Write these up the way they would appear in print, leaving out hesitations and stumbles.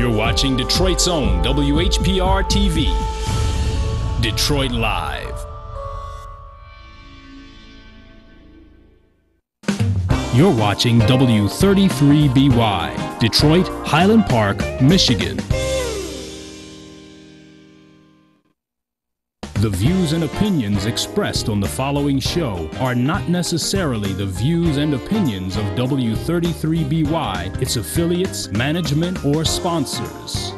You're watching Detroit's own WHPR TV. Detroit Live. You're watching W33BY, Detroit, Highland Park, Michigan. The views and opinions expressed on the following show are not necessarily the views and opinions of W33BY, its affiliates, management, or sponsors.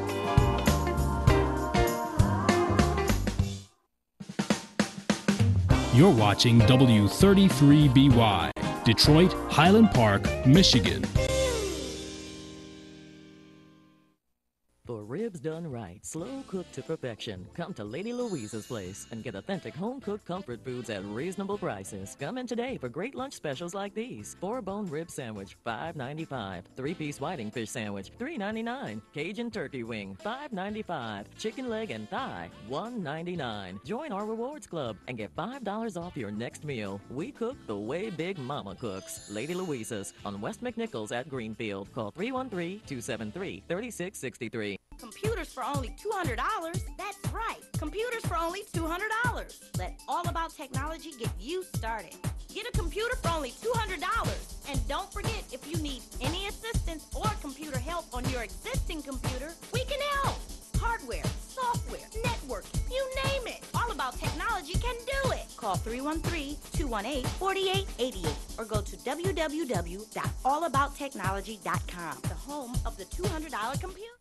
You're watching W33BY, Detroit, Highland Park, Michigan. For ribs done right, slow cooked to perfection, come to Lady Louise's place and get authentic home-cooked comfort foods at reasonable prices. Come in today for great lunch specials like these. 4-bone rib sandwich, $5.95. 3-piece whiting fish sandwich, $3.99. Cajun turkey wing, $5.95. Chicken leg and thigh, $1.99. Join our rewards club and get $5 off your next meal. We cook the way Big Mama cooks. Lady Louise's on West McNichols at Greenfield. Call 313-273-3663. Computers for only $200. That's right. Computers for only $200. Let All About Technology get you started. Get a computer for only $200. And don't forget, if you need any assistance or computer help on your existing computer, we can help. Hardware, software, network, you name it. All About Technology can do it. Call 313-218-4888 or go to www.allabouttechnology.com, the home of the $200 computer.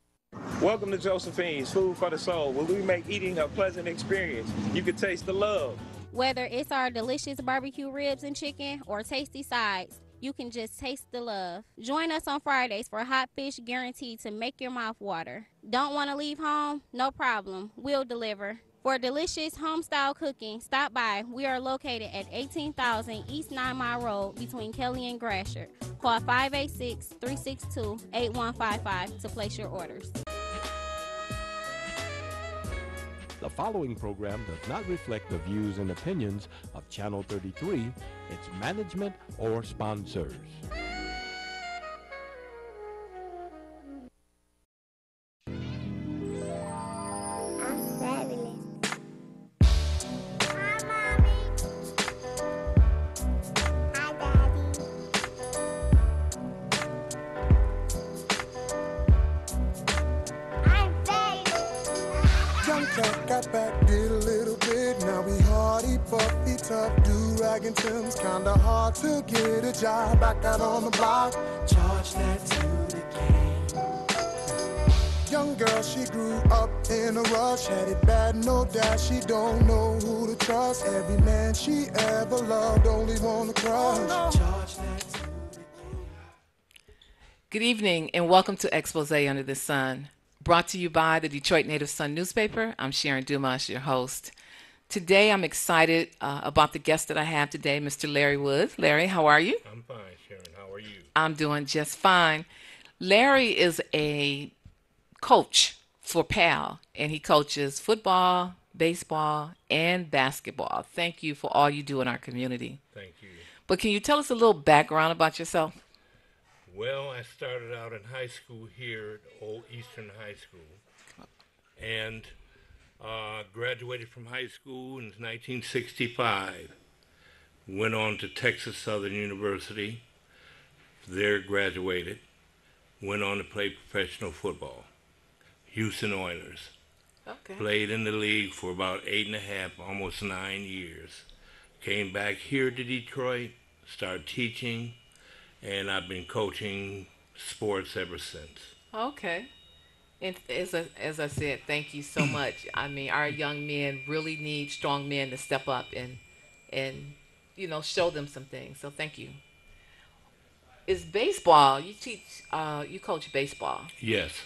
Welcome to Josephine's Food for the Soul, where we make eating a pleasant experience. You can taste the love. Whether it's our delicious barbecue ribs and chicken or tasty sides, you can just taste the love. Join us on Fridays for hot fish guaranteed to make your mouth water. Don't want to leave home? No problem. We'll deliver. For delicious home-style cooking, stop by. We are located at 18,000 East 9 Mile Road between Kelly and Gratiot. Call 586-362-8155 to place your orders. The following program does not reflect the views and opinions of Channel 33, its management, or sponsors. Got back, did a little bit. Now we hardy, puffy, tough, do-rag and Tim's. Kinda hard to get a job back out on the block. Charge that to the game. Young girl, she grew up in a rush. Had it bad, no doubt. She don't know who to trust. Every man she ever loved only want to crush. Charge that to the game. Good evening and welcome to Expose Under the Sun. Brought to you by the Detroit Native Sun newspaper. I'm Sharon Dumas, your host. Today, I'm excited about the guest that I have today, Mr. Larry Woods. Larry, how are you? I'm fine, Sharon. How are you? I'm doing just fine. Larry is a coach for PAL, and he coaches football, baseball, and basketball. Thank you for all you do in our community. Thank you. But can you tell us a little background about yourself? Well, I started out in high school here at Old Eastern High School and graduated from high school in 1965. Went on to Texas Southern University. There graduated. Went on to play professional football. Houston Oilers. Okay. Played in the league for about 8.5, almost 9 years. Came back here to Detroit, started teaching, and I've been coaching sports ever since. Okay. And as I said, thank you so much. I mean, our young men really need strong men to step up and show them some things. So thank you. Is baseball, you coach baseball. Yes.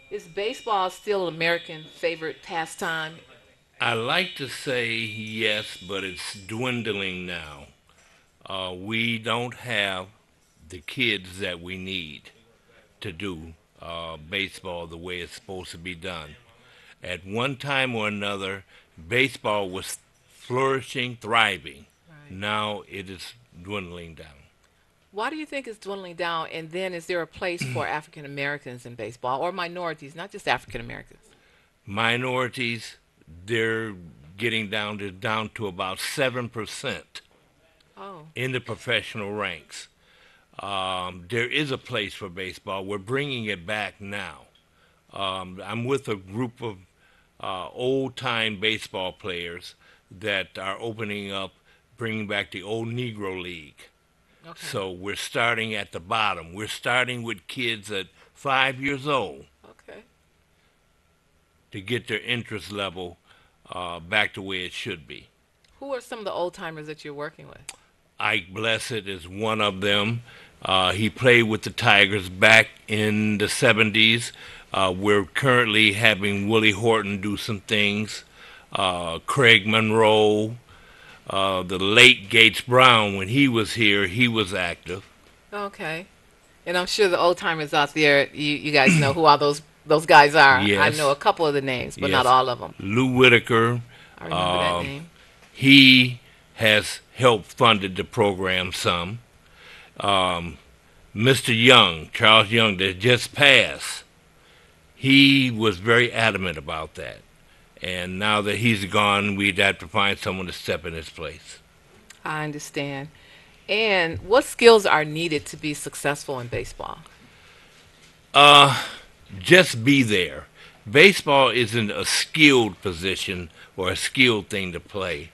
Is baseball still an American favorite pastime? I like to say yes, but it's dwindling now. We don't have the kids that we need to do baseball the way it's supposed to be done. At one time or another, baseball was flourishing, thriving. Right. Now it is dwindling down. Why do you think it's dwindling down? And then is there a place for African Americans in baseball or minorities, not just African Americans? Minorities, they're getting down to about 7% Oh, in the professional ranks. There is a place for baseball. We're bringing it back now. I'm with a group of old-time baseball players that are opening up, bringing back the old Negro League. okay. So we're starting at the bottom. We're starting with kids at 5 years old Okay. to get their interest level back to where it should be. Who are some of the old timers that you're working with? Ike Blessed is one of them. He played with the Tigers back in the 70s. We're currently having Willie Horton do some things. Craig Monroe, the late Gates Brown, when he was here, he was active. Okay. And I'm sure the old timers out there, you guys know who all those guys are. I Yes. know a couple of the names, but not Yes. all of them. Lou Whitaker, I remember that name. he has helped funded the program some. Mr. Young, Charles Young, that just passed, he was very adamant about that. And now that he's gone, we'd have to find someone to step in his place. I understand. And what skills are needed to be successful in baseball? Just be there. Baseball isn't a skilled position or a skilled thing to play.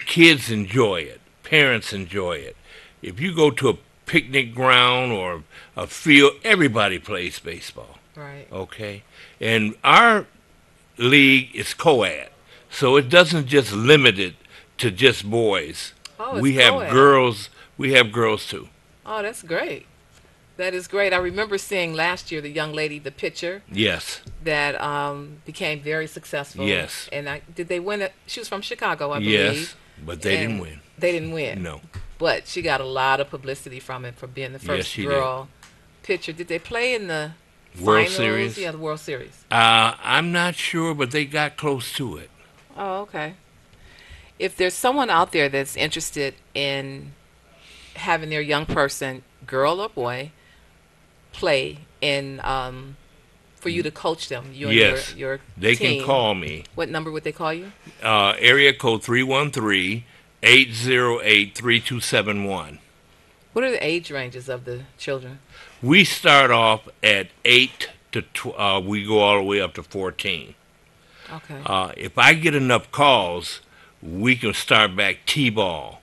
Kids enjoy it. Parents enjoy it. If you go to a picnic ground or a field, everybody plays baseball. Right. Okay? And our league is co-ed. So it doesn't just limit it to just boys. Oh, it's we have co-ed. girls. We have girls too. Oh, that's great. That is great. I remember seeing last year the young lady, the pitcher, Yes. that became very successful. Yes. And did they win it? She was from Chicago, I Yes. believe. But they didn't And win. They didn't win. No. But she got a lot of publicity from it for being the Yes, first she did. girl pitcher. Did they play in the World finals? Series? Yeah, the World Series. I'm not sure, but they got close to it. Oh, okay. If there's someone out there that's interested in having their young person, girl or boy, play in for you to coach them, you and Yes. your They team, can call me. What number would they call you? Area code 313-808-3271. What are the age ranges of the children? We start off at 8 to we go all the way up to 14. Okay. If I get enough calls, we can start back T-ball,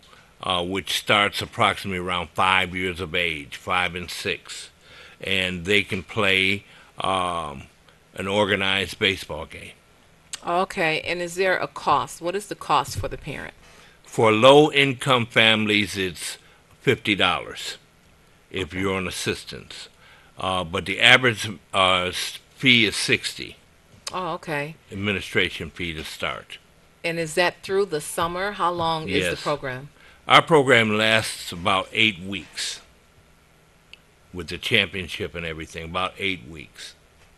which starts approximately around 5 years of age, 5 and 6. And they can play an organized baseball game. Okay. And is there a cost? What is the cost for the parent? For low-income families, it's $50 if you're on assistance. But the average fee is $60, Oh, okay. administration fee to start. And is that through the summer? How long is the Yes. program? Our program lasts about 8 weeks with the championship and everything, about 8 weeks.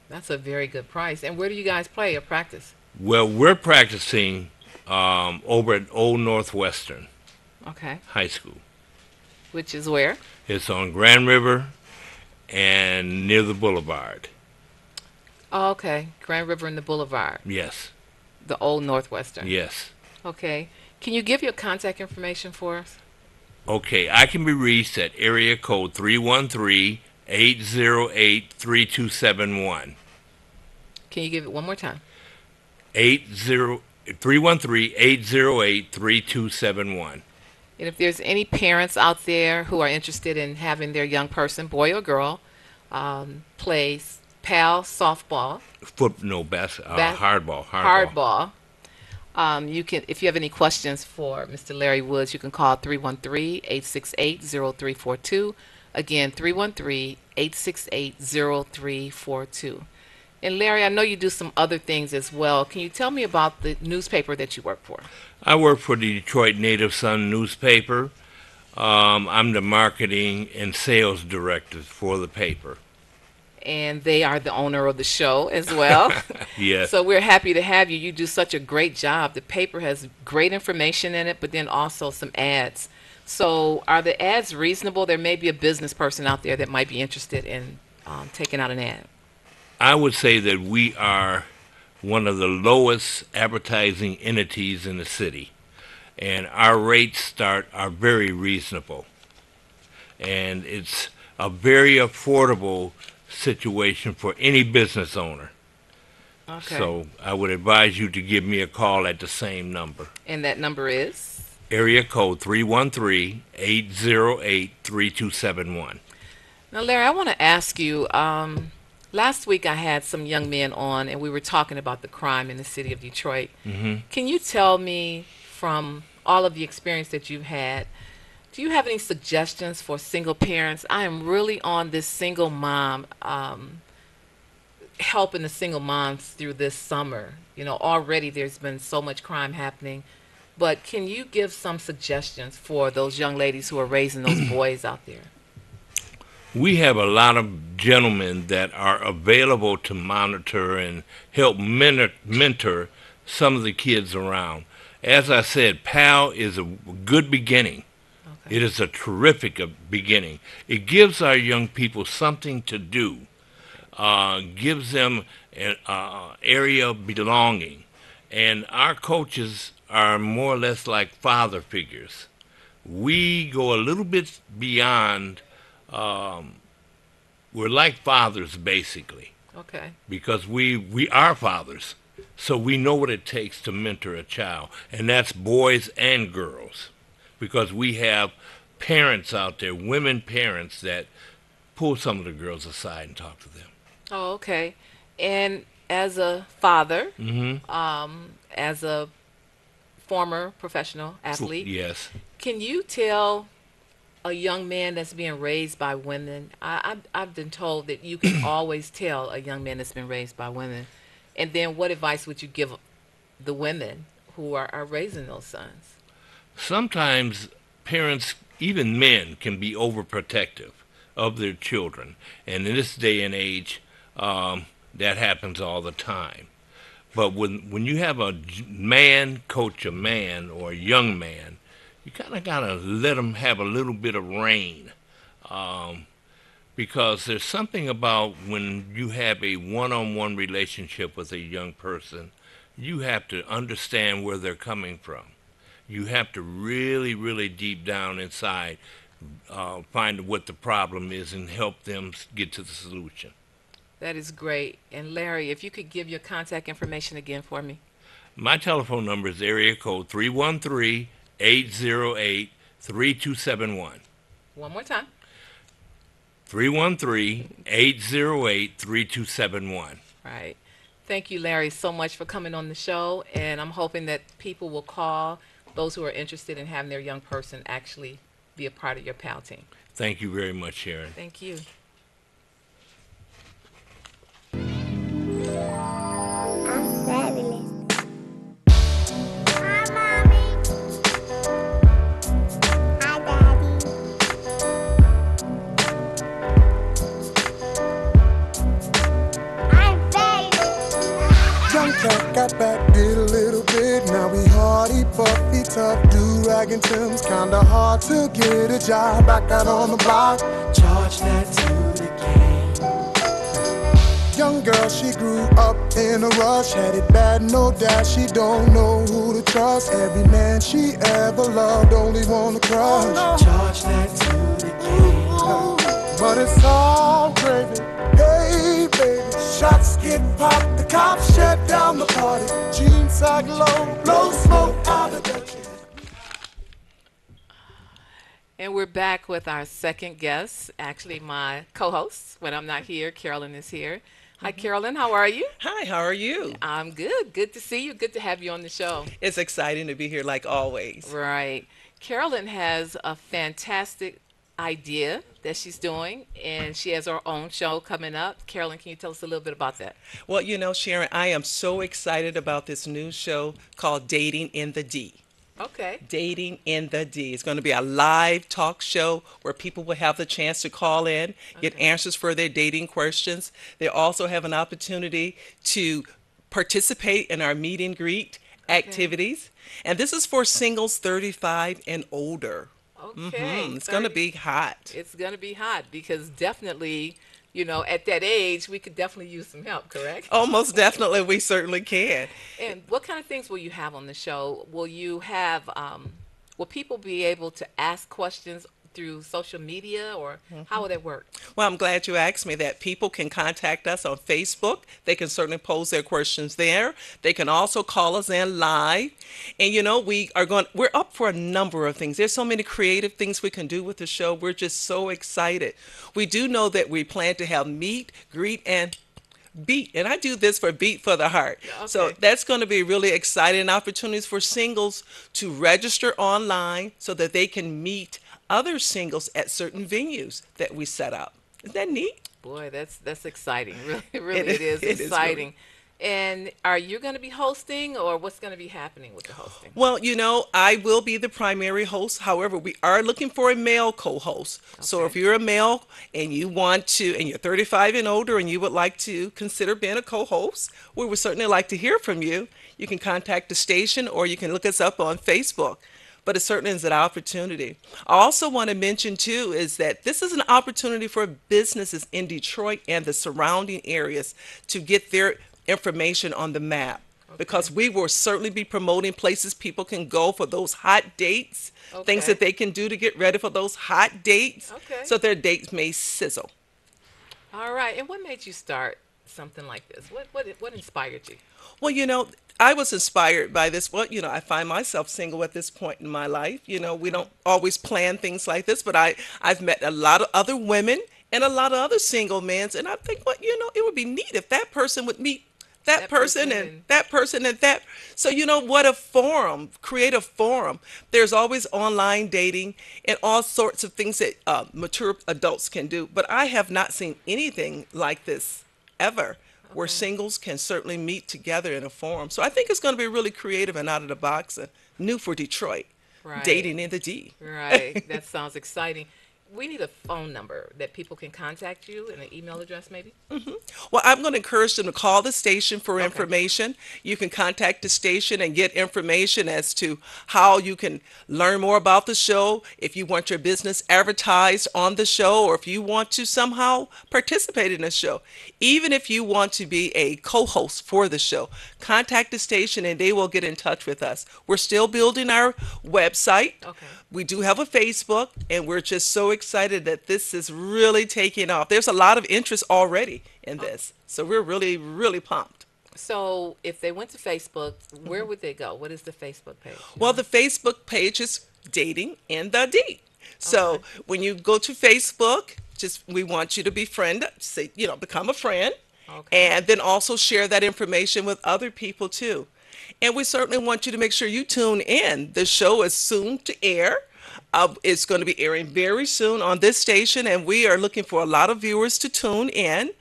That's a very good price. And where do you guys play or practice? Well, we're practicing over at Old Northwestern Okay. High School. Which is where? It's on Grand River and near the Boulevard. Oh, okay. Grand River and the Boulevard. Yes, The old Northwestern. yes. Okay. Can you give your contact information for us? Okay, I can be reached at area code 313-808-3271. Can you give it one more time? 313-808-3271. And if there's any parents out there who are interested in having their young person, boy or girl, play PAL softball, Hardball. hardball, you can, if you have any questions for Mr. Larry Woods, you can call 313-868-0342. Again, 313-868-0342. And Larry, I know you do some other things as well. Can you tell me about the newspaper that you work for? I work for the Detroit Native Sun newspaper. I'm the marketing and sales director for the paper. And they are the owner of the show as well. Yes. So we're happy to have you. You do such a great job. The paper has great information in it, but then also some ads. So are the ads reasonable? There may be a business person out there that might be interested in taking out an ad. I would say that we are one of the lowest advertising entities in the city, and our rates are very reasonable, and it's a very affordable situation for any business owner. Okay. So I would advise you to give me a call at the same number. And that number is? Area code 313-808-3271. Now, Larry, I want to ask you, last week I had some young men on, and we were talking about the crime in the city of Detroit. Can you tell me, from all of the experience that you've had, do you have any suggestions for single parents? I am really on this single mom, helping the single moms through this summer. You know, already there's been so much crime happening. But can you give some suggestions for those young ladies who are raising those boys out there? We have a lot of gentlemen that are available to monitor and help mentor some of the kids around. As I said, PAL is a good beginning. Okay. It is a terrific beginning. It gives our young people something to do, gives them an area of belonging. And our coaches are more or less like father figures. We go a little bit beyond, we're like fathers basically. Okay. Because we are fathers. So we know what it takes to mentor a child. And that's boys and girls. Because we have parents out there, women parents, that pull some of the girls aside and talk to them. Oh, okay. And as a father, as a former professional athlete, yes, can you tell a young man that's being raised by women? I've been told that you can always tell a young man that's been raised by women. And then what advice would you give the women who are raising those sons? Sometimes parents, even men, can be overprotective of their children. And in this day and age, that happens all the time. But when you have a man coach a man or a young man, you kind of got to let them have a little bit of reign. Because there's something about when you have a one-on-one relationship with a young person, you have to understand where they're coming from. You have to really, really deep down inside find what the problem is and help them get to the solution. That is great. And Larry, if you could give your contact information again for me. My telephone number is area code 313-808-3271. One more time. 313-808-3271. Right. Thank you, Larry, so much for coming on the show. And I'm hoping that people will call, those who are interested in having their young person actually be a part of your PAL team. Thank you very much, Sharon. Thank you. I'm fabulous. Hi, Mommy. Hi, Daddy. I'm fabulous. Young cat got back, did a little bit. Now we hardy, puffy, tough, do-rag and Tim's. Kinda hard to get a job back out on the block. Charge that to the game. Young girl, she grew up in a rush. Had it bad, no doubt. She don't know who to trust. Every man she ever loved only wanna crush. Charge that to the game. But it's all gravy. Hey, baby. Shots get popped. The cops shut down the party. Jeans sag low. Blow smoke out of the... And we're back with our second guest, actually my co-host when I'm not here. Carolyn is here. Hi, Carolyn. How are you? Hi, how are you? I'm good. Good to see you. Good to have you on the show. It's exciting to be here like always. Right. Carolyn has a fantastic idea that she's doing, and she has her own show coming up. Carolyn, can you tell us a little bit about that? Well, you know, Sharon, I am so excited about this new show called Dating in the D. Okay. Dating in the D. It's going to be a live talk show where people will have the chance to call in, get answers for their dating questions. They also have an opportunity to participate in our meet and greet activities. And this is for singles 35 and older. Okay. It's going to 30 be hot. It's going to be hot because definitely, at that age, we could definitely use some help, correct? Oh, most definitely, we certainly can. And what kind of things will you have on the show? Will you have, will people be able to ask questions through social media, or how will that work? Well, I'm glad you asked me that. People can contact us on Facebook. They can certainly pose their questions there. They can also call us in live. And we're up for a number of things. There's so many creative things we can do with the show. We're just so excited. We do know that we plan to have meet, greet, and beat. And I do this for Beat for the Heart. Okay. So that's going to be really exciting opportunities for singles to register online so that they can meet other singles at certain venues that we set up. Isn't that neat? Boy, that's exciting. Really, It it is is exciting. And are you going to be hosting, or what's going to be happening with the hosting? Well, I will be the primary host. However, we are looking for a male co-host. So if you're a male and you want to, and you're 35 and older and you would like to consider being a co-host, we would certainly like to hear from you. You can contact the station or you can look us up on Facebook. But it certainly is an opportunity. I also want to mention, too, is that this is an opportunity for businesses in Detroit and the surrounding areas to get their information on the map. Because we will certainly be promoting places people can go for those hot dates, things that they can do to get ready for those hot dates, so their dates may sizzle. All right. And what made you start something like this? What inspired you? Well, I was inspired by this. Well, I find myself single at this point in my life. We don't always plan things like this, but I've met a lot of other women and a lot of other single men, and I think, it would be neat if that person would meet that person and that person and that. So, what a forum, create a forum. There's always online dating and all sorts of things that mature adults can do, but I have not seen anything like this ever. Where singles can certainly meet together in a forum. So I think it's going to be really creative and out of the box and new for Detroit. Right. Dating in the D. Right. That sounds exciting. We need a phone number that people can contact you, and an email address maybe? Well, I'm going to encourage them to call the station for information. You can contact the station and get information as to how you can learn more about the show, if you want your business advertised on the show, or if you want to somehow participate in the show. Even if you want to be a co-host for the show, contact the station and they will get in touch with us. We're still building our website. We do have a Facebook, and we're just so excited that this is really taking off. There's a lot of interest already in this. So we're really, really pumped. So if they went to Facebook, where would they go? What is the Facebook page? Well, the Facebook page is Dating in the D. So when you go to Facebook, we want you to befriend, become a friend, and then also share that information with other people too. And we certainly want you to make sure you tune in. The show is soon to air. It's going to be airing very soon on this station, and we are looking for a lot of viewers to tune in.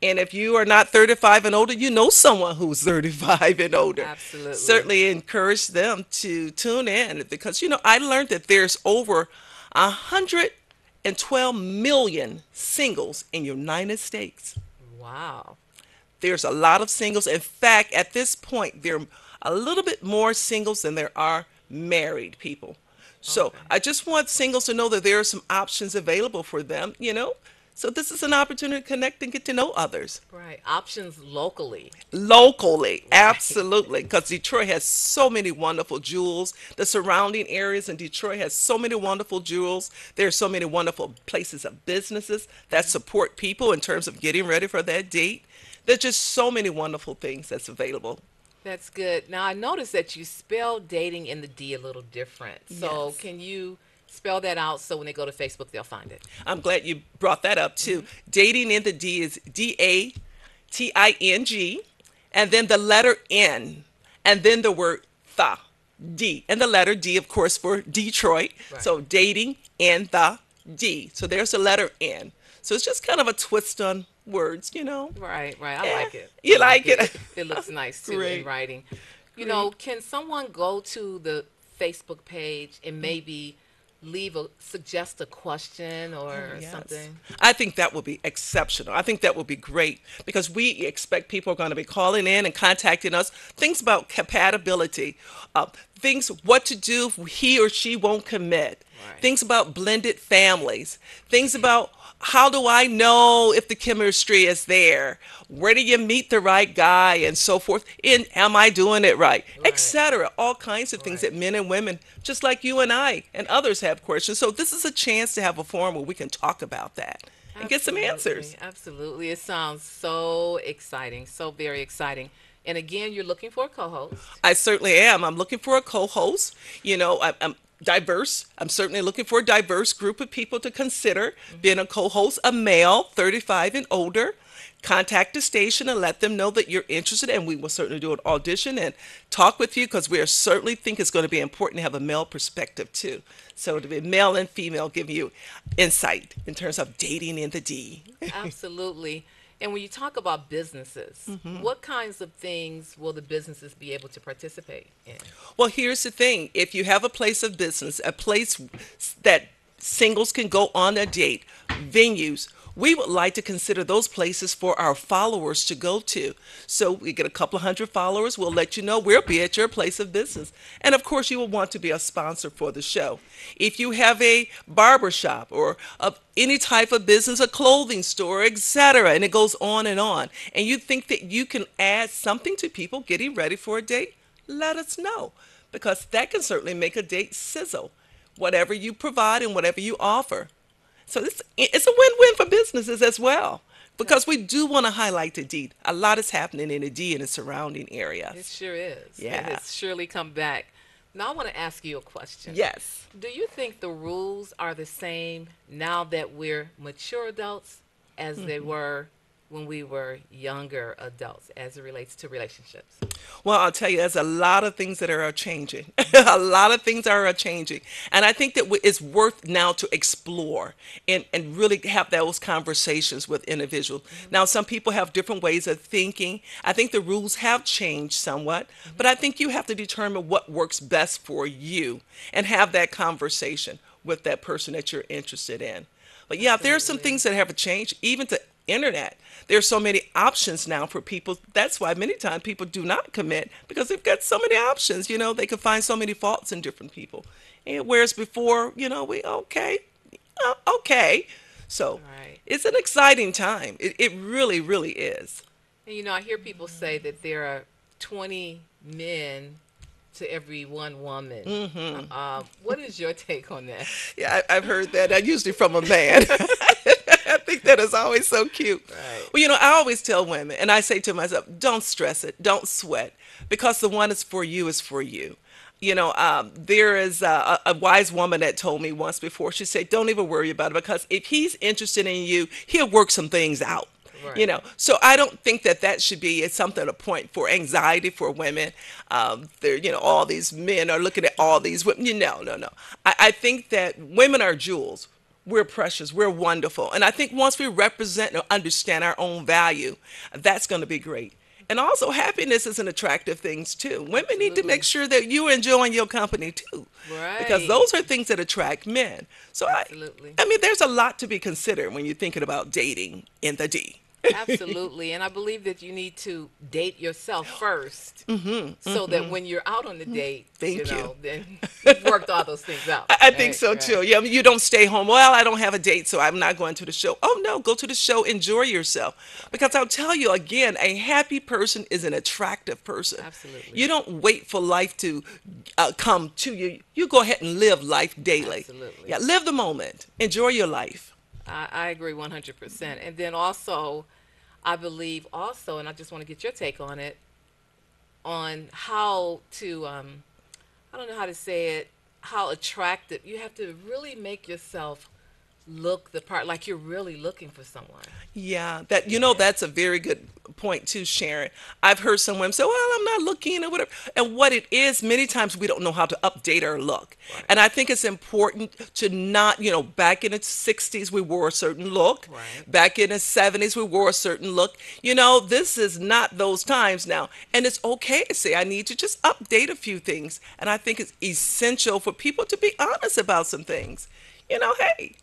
And if you are not 35 and older, you know someone who's 35 and older. Absolutely. Certainly encourage them to tune in because, I learned that there's over 112 million singles in the United States. Wow. There's a lot of singles. In fact, at this point, there are a little bit more singles than there are married people. So I just want singles to know that there are some options available for them, So this is an opportunity to connect and get to know others. Right. Options locally. Locally, absolutely. Because Detroit has so many wonderful jewels. The surrounding areas in Detroit has so many wonderful jewels. There are so many wonderful places of businesses that support people in terms of getting ready for that date. There's just so many wonderful things that's available. That's good. Now, I noticed that you spell dating in the D a little different. So can you spell that out so when they go to Facebook, they'll find it? I'm glad you brought that up, too. Dating in the D is D-A-T-I-N-G, and then the letter N, and then the word the, D. And the letter D, of course, for Detroit. Right. So dating in the D. So there's the letter N. So it's just kind of a twist on words, Right. I like it. You like it? It looks nice, too, Great. in writing. Can someone go to the Facebook page and maybe suggest a question or Yes. something? I think that would be exceptional. I think that would be great because we expect people are going to be calling in and contacting us. Things about compatibility, things what to do if he or she won't commit, Right. things about blended families, things about how do I know if the chemistry is there? Where do you meet the right guy and so forth? And am I doing it right? Etc. All kinds of things that men and women, just like you and I and others, have questions. So this is a chance to have a forum where we can talk about that and get some answers. Absolutely. It sounds so exciting, so very exciting. And again, you're looking for a co-host. I certainly am. I'm looking for a co-host. You know, I'm diverse. I'm certainly looking for a diverse group of people to consider being a co-host, a male, 35 and older. Contact the station and let them know that you're interested, and we will certainly do an audition and talk with you because we are certainly think it's going to be important to have a male perspective too. So to be male and female give you insight in terms of dating in the D. Absolutely. And when you talk about businesses, what kinds of things will the businesses be able to participate in? Well, here's the thing. If you have a place of business, a place that singles can go on a date, venues, we would like to consider those places for our followers to go to. So we get a couple of hundred followers, we'll let you know we'll be at your place of business. And of course, you will want to be a sponsor for the show. If you have a barber shop or any type of business, a clothing store, etc., and it goes on, and you think that you can add something to people getting ready for a date, let us know, because that can certainly make a date sizzle, whatever you provide and whatever you offer. So it's a win-win for businesses as well, because we do want to highlight the D. A lot is happening in the D and the surrounding areas. It sure is. Yeah. It has surely come back. Now I want to ask you a question. Yes. Do you think the rules are the same now that we're mature adults as they were when we were younger adults as it relates to relationships? Well, I'll tell you, there's a lot of things that are changing. A lot of things are changing. And I think that it's worth now to explore and really have those conversations with individuals. Now, some people have different ways of thinking. I think the rules have changed somewhat, but I think you have to determine what works best for you and have that conversation with that person that you're interested in. But yeah, there are some things that have changed, even to internet. There's so many options now for people. That's why many times people do not commit, because they've got so many options. You know, they can find so many faults in different people. And whereas before, you know, okay. So it's an exciting time. It really, really is. And you know, I hear people say that there are 20 men to every one woman. What is your take on that? Yeah, I've heard that. Usually from a man. I think that is always so cute. Right. Well, you know, I always tell women, and I say to myself, don't stress it, don't sweat, because the one is for you is for you. You know, there is a wise woman that told me once before, she said, don't even worry about it, because if he's interested in you, he'll work some things out. Right. You know, so I don't think that should be something, a point for anxiety for women. There, you know, all these men are looking at all these women. No. I think that women are jewels. We're precious. We're wonderful. And I think once we represent and understand our own value, that's going to be great. And also, happiness is an attractive thing, too. Women need to make sure that you're enjoying your company, too. Right. Because those are things that attract men. So, Absolutely. I mean, there's a lot to be considered when you're thinking about dating in the D. Absolutely. And I believe that you need to date yourself first so that when you're out on the date, Thank you you. know, then you've worked all those things out. I think so too. Yeah, you don't stay home. Well, I don't have a date, so I'm not going to the show. Oh no, go to the show, enjoy yourself. Because I'll tell you again, a happy person is an attractive person. Absolutely. You don't wait for life to come to you. You go ahead and live life daily. Absolutely. Yeah, live the moment. Enjoy your life. I agree 100%. And then also, I believe also, and I just want to get your take on it, on how to, I don't know how to say it, how attractive, you have to really make yourself look the part, like you're really looking for someone. Yeah, that's a very good point too, Sharon. I've heard someone say, "Well, I'm not looking," or whatever. And what it is, many times we don't know how to update our look. Right. And I think it's important to not, back in the 60s we wore a certain look. Right. Back in the 70s we wore a certain look. This is not those times now. And it's okay to say I need to just update a few things. And I think it's essential for people to be honest about some things. Hey,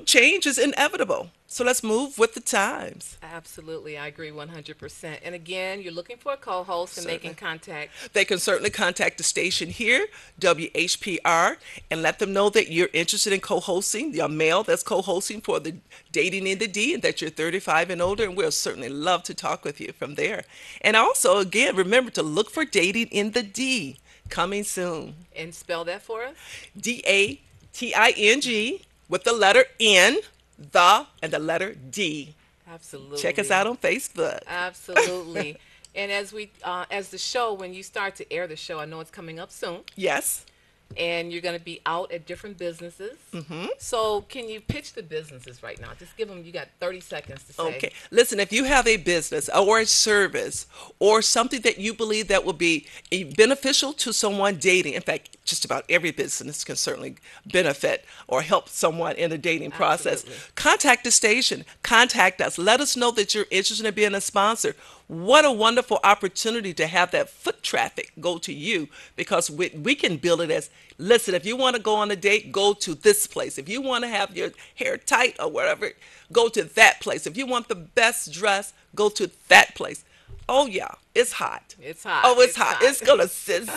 change is inevitable. So let's move with the times. Absolutely. I agree 100%. And again, you're looking for a co-host and they can contact. They can certainly contact the station here, WHPR, and let them know that you're interested in co-hosting, your male that's co-hosting for the Dating in the D, and that you're 35 and older, and we'll certainly love to talk with you from there. And also, again, remember to look for Dating in the D, coming soon. And spell that for us. DATING with the letter N, and the letter D. Absolutely. Check us out on Facebook. Absolutely. And as the show, when you start to air the show, I know it's coming up soon. Yes. And you're going to be out at different businesses. Mm-hmm. So can you pitch the businesses right now? Just give them, you got 30 seconds to say. Okay. Listen, if you have a business or a service or something that you believe that will be beneficial to someone dating, in fact, just about every business can certainly benefit or help someone in the dating process. Absolutely. Contact the station. Contact us. Let us know that you're interested in being a sponsor. What a wonderful opportunity to have that foot traffic go to you, because we can build it as, listen, if you want to go on a date, go to this place. If you want to have your hair tight or whatever, go to that place. If you want the best dress, go to that place. Oh, yeah, it's hot. It's hot. Oh, it's hot. It's going to sizzle.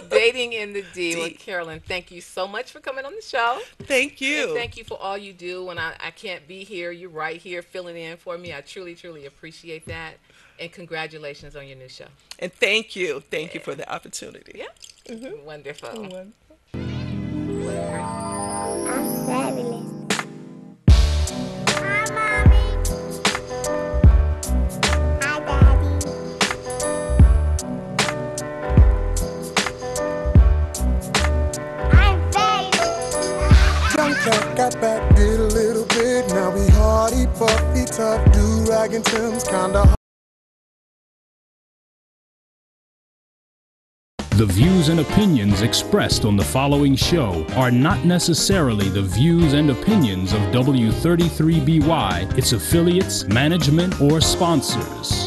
Dating in the D with Carolyn. Thank you so much for coming on the show. Thank you. And thank you for all you do. When I can't be here, you're right here filling in for me. I truly, truly appreciate that. And congratulations on your new show. And thank you. Thank you for the opportunity. Yeah. Mm-hmm. Wonderful. I'm fabulous. Hi, Mommy. Hi, Daddy. I'm fabulous. Young cat got back, did a little bit. Now we hardy, puffy, tough, do-rag and Tim's kinda. The views and opinions expressed on the following show are not necessarily the views and opinions of W33BY, its affiliates, management, or sponsors.